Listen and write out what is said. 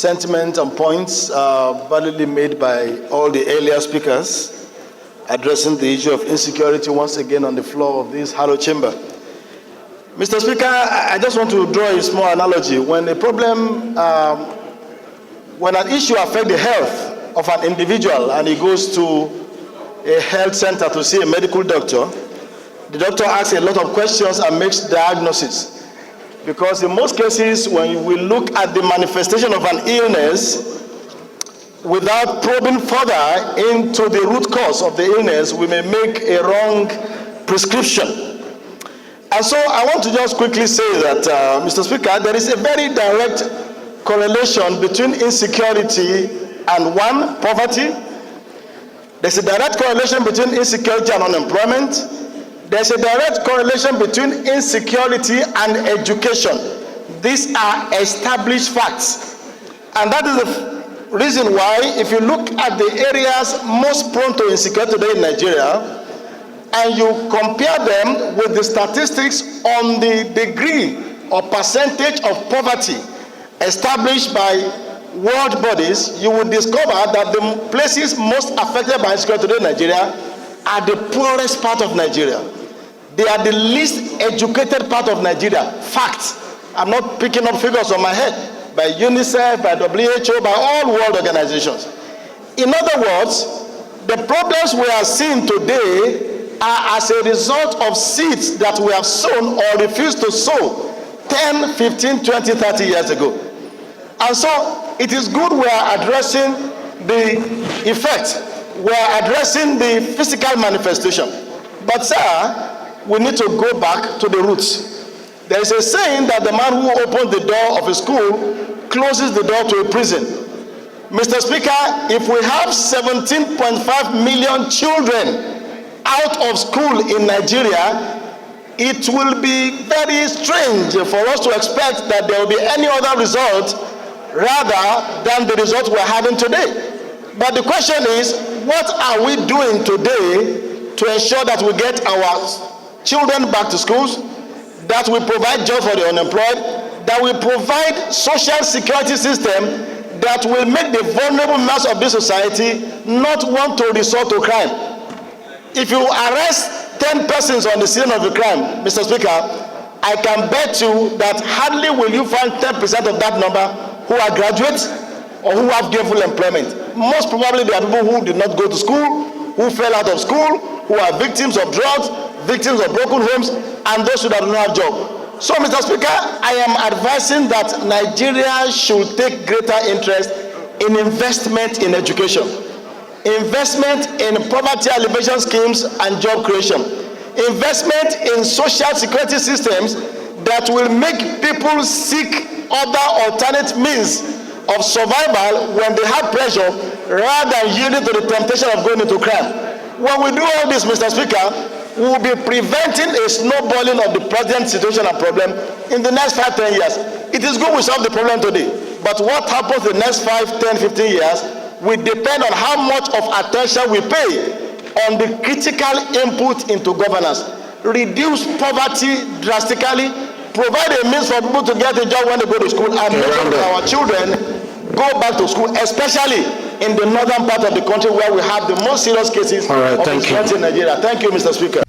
sentiments and points validly made by all the earlier speakers addressing the issue of insecurity once again on the floor of this hallowed chamber. Mr. Speaker, I just want to draw a small analogy. When a problem, when an issue affects the health of an individual and he goes to a health center to see a medical doctor, the doctor asks a lot of questions and makes diagnosis. Because in most cases, when we look at the manifestation of an illness, without probing further into the root cause of the illness, we may make a wrong prescription. And so I want to just quickly say that, Mr. Speaker, there is a very direct correlation between insecurity and one, poverty. There's a direct correlation between insecurity and unemployment. There's a direct correlation between insecurity and education. These are established facts. And that is the reason why, if you look at the areas most prone to insecurity today in Nigeria, and you compare them with the statistics on the degree or percentage of poverty established by world bodies, you will discover that the places most affected by insecurity today in Nigeria are the poorest part of Nigeria. They are the least educated part of Nigeria. Fact. I'm not picking up figures on my head. By UNICEF, by WHO, by all world organizations. In other words, the problems we are seeing today are as a result of seeds that we have sown or refused to sow 10, 15, 20, 30 years ago. And so it is good we are addressing the effect. We are addressing the physical manifestation. But sir, we need to go back to the roots. There is a saying that the man who opens the door of a school closes the door to a prison. Mr. Speaker, if we have 17.5 million children out of school in Nigeria, it will be very strange for us to expect that there will be any other result rather than the result we're having today. But the question is, what are we doing today to ensure that we get our children back to schools, that we provide jobs for the unemployed, that we provide social security system that will make the vulnerable mass of this society not want to resort to crime? If you arrest 10 persons on the scene of a crime, Mr. Speaker, I can bet you that hardly will you find 10% of that number who are graduates or who have gainful employment. Most probably they are people who did not go to school, who fell out of school, who are victims of drugs, victims of broken homes, and those who do not have jobs. So, Mr. Speaker, I am advising that Nigeria should take greater interest in investment in education, investment in poverty alleviation schemes and job creation, investment in social security systems that will make people seek other alternate means of survival when they have pressure rather than yielding to the temptation of going into crime. When we do all this, Mr. Speaker, we will be preventing a snowballing of the present situation and problem in the next 5, 10 years. It is good we solve the problem today, but what happens in the next 5, 10, 15 years will depend on how much of attention we pay on the critical input into governance. Reduce poverty drastically, provide a means for people to get a job when they go to school, and make sure that our children go back to school, especially in the northern part of the country where we have the most serious cases of insecurity in Nigeria. Thank you, Mr. Speaker.